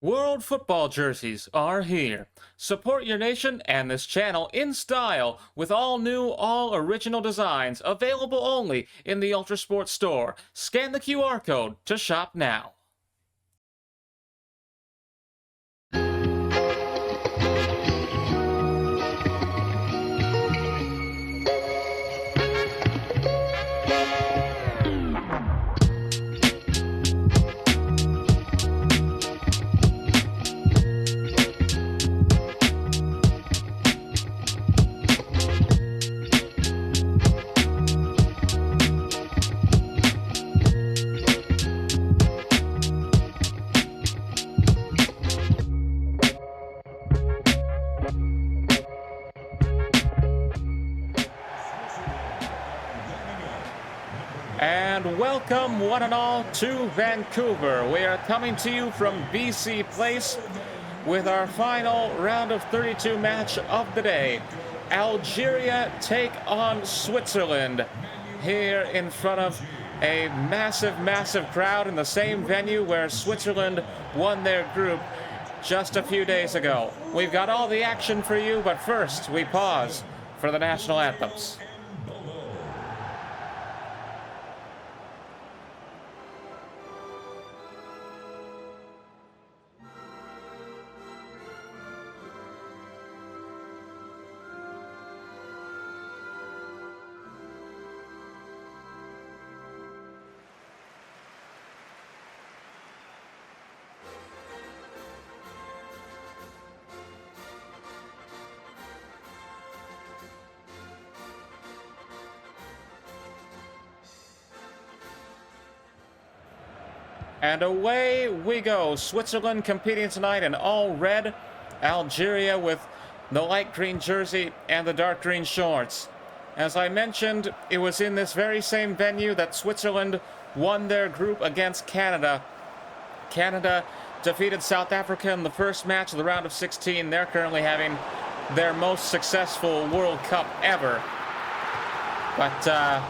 World football jerseys are here. Support your nation and this channel in style with all new, all original designs available only in the ULTRASPORT store. Scan the QR code to shop now. And welcome one and all to Vancouver. We are coming to you from BC Place with our final round of 32 match of the day. Algeria take on Switzerland here in front of a massive crowd in the same venue where Switzerland won their group just a few days ago. We've got all the action for you, but first we pause for the national anthems. And away we go. Switzerland competing tonight in all red. Algeria with the light green jersey and the dark green shorts. As I mentioned, it was in this very same venue that Switzerland won their group against Canada. Canada defeated South Africa in the first match of the round of 16. They're currently having their most successful World Cup ever. But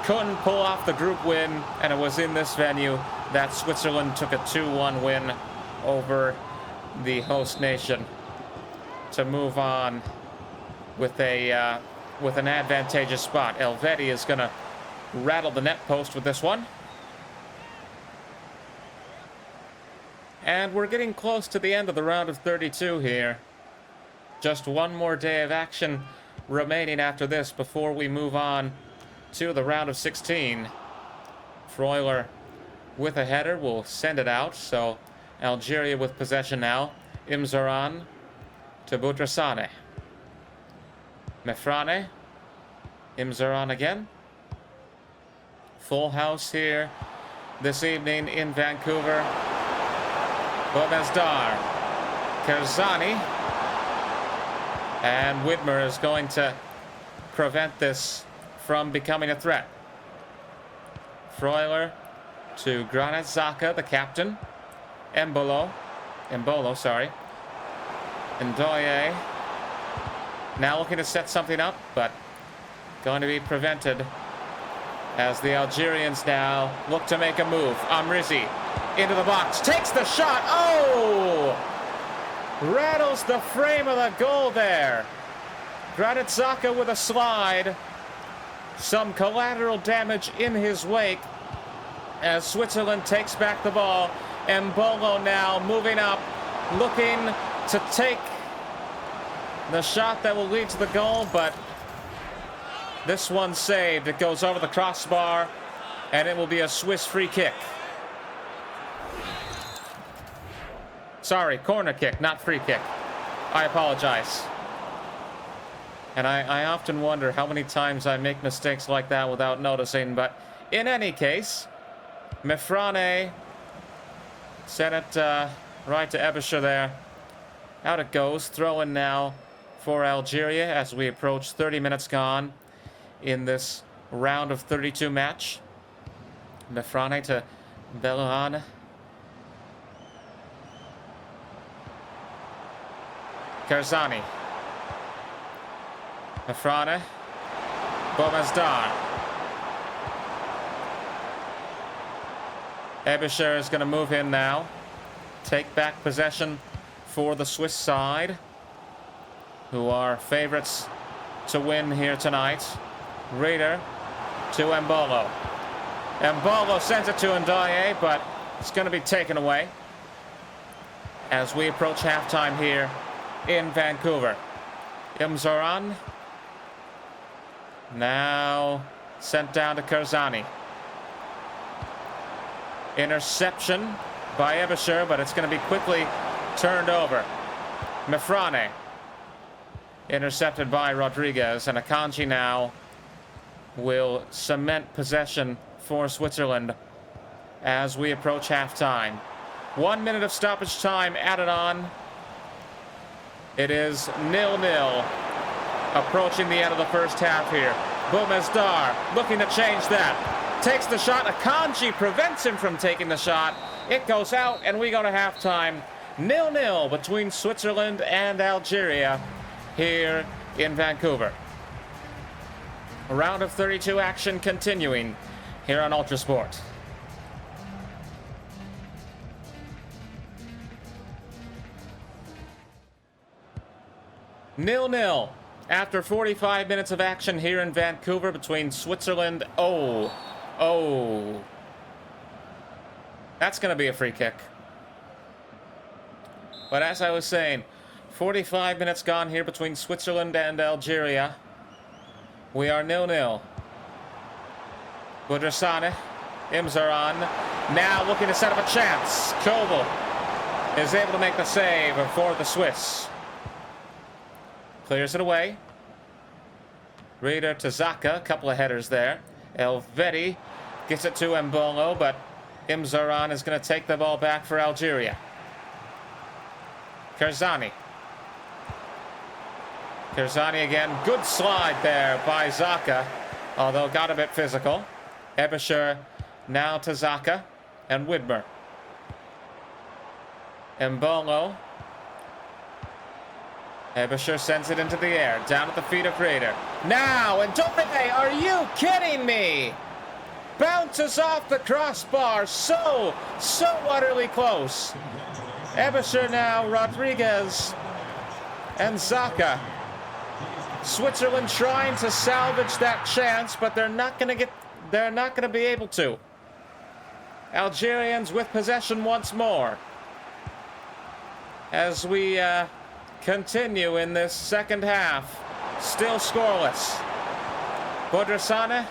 couldn't pull off the group win, and it was in this venue that Switzerland took a 2-1 win over the host nation to move on with an advantageous spot. Elvedi is going to rattle the net post with this one. And we're getting close to the end of the round of 32 here. Just one more day of action remaining after this before we move on to the round of 16. Freuler with a header will send it out. So Algeria with possession now. Imzaran to Boudrassane. Mefrane. Imzaran again. Full house here this evening in Vancouver. Bobezdar. Kerzani. And Widmer is going to prevent this from becoming a threat. Freuler to Granit Xhaka, the captain. Embolo, sorry. Ndoye. Now looking to set something up, but going to be prevented as the Algerians now look to make a move. Amrizi into the box, takes the shot. Oh! Rattles the frame of the goal there. Granit Xhaka with a slide. Some collateral damage in his wake as Switzerland takes back the ball. Embolo now moving up, looking to take the shot that will lead to the goal, but this one saved. It goes over the crossbar, and it will be a Swiss free kick. Sorry, corner kick, not free kick. I apologize. And I often wonder how many times I make mistakes like that without noticing, but in any case, Mefrane sent it right to Ebischer there. Out it goes. Throw in now for Algeria as we approach 30 minutes gone in this round of 32 match. Mefrane to Belhan. Kerzani. Mefrane. Bobezdar. Ebischer is going to move in now. take back possession for the Swiss side, who are favorites to win here tonight. Reader to Embolo. Embolo sends it to Ndoye, but it's going to be taken away as we approach halftime here in Vancouver. Imzoran now sent down to Karzani. Interception by Ebisher, but it's going to be quickly turned over. Mefrane intercepted by Rodriguez, and Akanji now will cement possession for Switzerland as we approach halftime. 1 minute of stoppage time added on. It is 0-0 approaching the end of the first half here. Boumezdar looking to change that. Takes the shot. Akanji prevents him from taking the shot. It goes out, and we go to halftime. 0-0 between Switzerland and Algeria here in Vancouver. A round of 32 action continuing here on ULTRASPORT. Nil-nil after 45 minutes of action here in Vancouver between Switzerland. Oh. That's going to be a free kick. But as I was saying, 45 minutes gone here between Switzerland and Algeria. We are 0-0. Budrasane, Imzoran, now looking to set up a chance. Kobel is able to make the save for the Swiss. Clears it away. Reader to Xhaka, a couple of headers there. Elvedi gets it to Embolo, but Imzoran is going to take the ball back for Algeria. Karzani. Karzani again. Good slide there by Xhaka, although got a bit physical. Ebisher now to Xhaka and Widmer. Embolo. Ebisher sends it into the air, down at the feet of Reader. Now, and Ndoye, are you kidding me? Bounces off the crossbar, so utterly close. Ebisher now, Rodriguez, and Xhaka. Switzerland trying to salvage that chance, but they're not going to be able to. Algerians with possession once more as we continue in this second half. Still scoreless. Budrasane.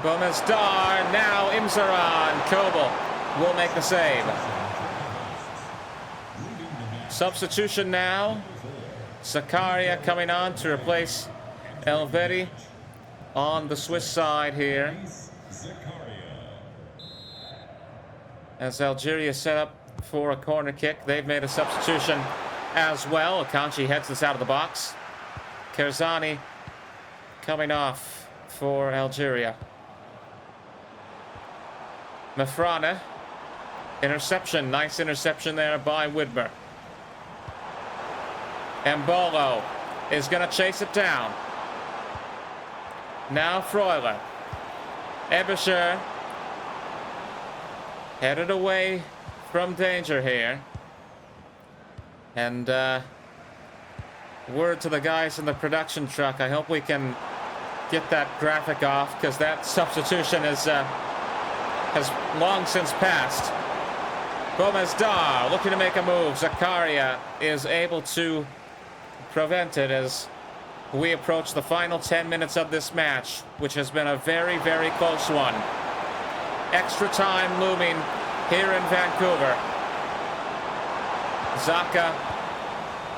Boumezdar. Now Imzoran. Kobel will make the save. Substitution now. Zakaria coming on to replace Elvedi on the Swiss side here. As Algeria set up for a corner kick, they've made a substitution as well. Akanji heads this out of the box. Karzani coming off for Algeria. Mefrane. Interception. Nice interception there by Widmer. Embolo is going to chase it down. Now Freuler. Ebisher headed away from danger here. And word to the guys in the production truck, I hope we can get that graphic off, because that substitution has long since passed. Boumezdar looking to make a move. Zakaria is able to prevent it as we approach the final 10 minutes of this match, which has been a very, very close one. Extra time looming here in Vancouver. Xhaka.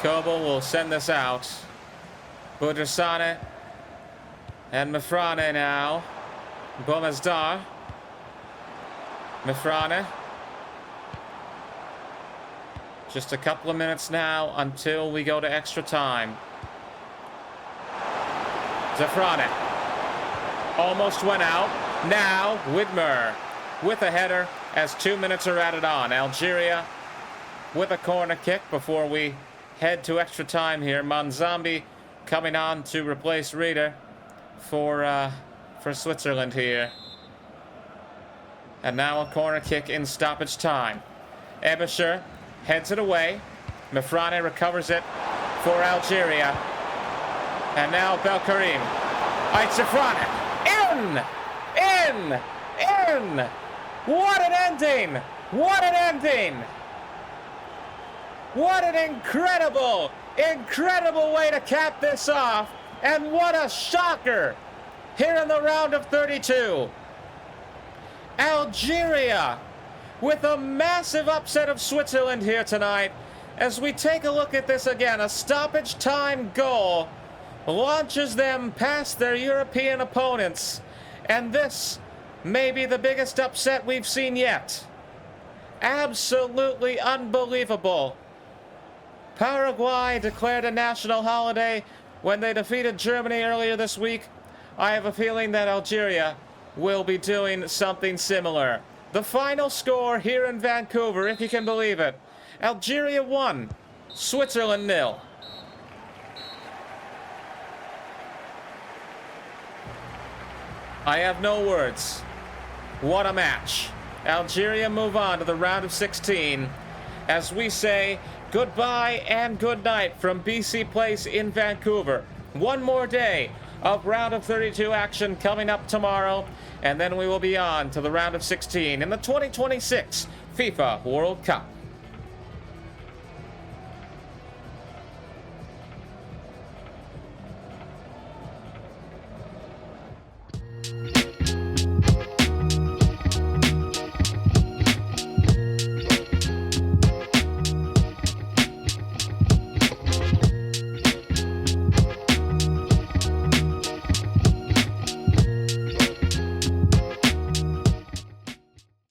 Kobel will send this out. Budrasane and Mefrane now. Boumezdar. Mefrane. Just a couple of minutes now until we go to extra time. Zafrane almost went out. Now Widmer with a header as 2 minutes are added on. Algeria with a corner kick before we head to extra time here. Manzambi coming on to replace Reader for Switzerland here. And now a corner kick in stoppage time. Ebisher heads it away. Mifrane recovers it for Algeria. And now Belkarim. Aitzifrane. In! What an ending! What an ending! What an incredible way to cap this off. And what a shocker here in the round of 32. Algeria with a massive upset of Switzerland here tonight. As we take a look at this again, a stoppage time goal launches them past their European opponents. And this may be the biggest upset we've seen yet. Absolutely unbelievable. Paraguay declared a national holiday when they defeated Germany earlier this week. I have a feeling that Algeria will be doing something similar. The final score here in Vancouver, if you can believe it. Algeria 1, Switzerland 0. I have no words. What a match. Algeria move on to the round of 16 as we say goodbye and good night from BC Place in Vancouver. One more day of round of 32 action coming up tomorrow, and then we will be on to the round of 16 in the 2026 FIFA World Cup.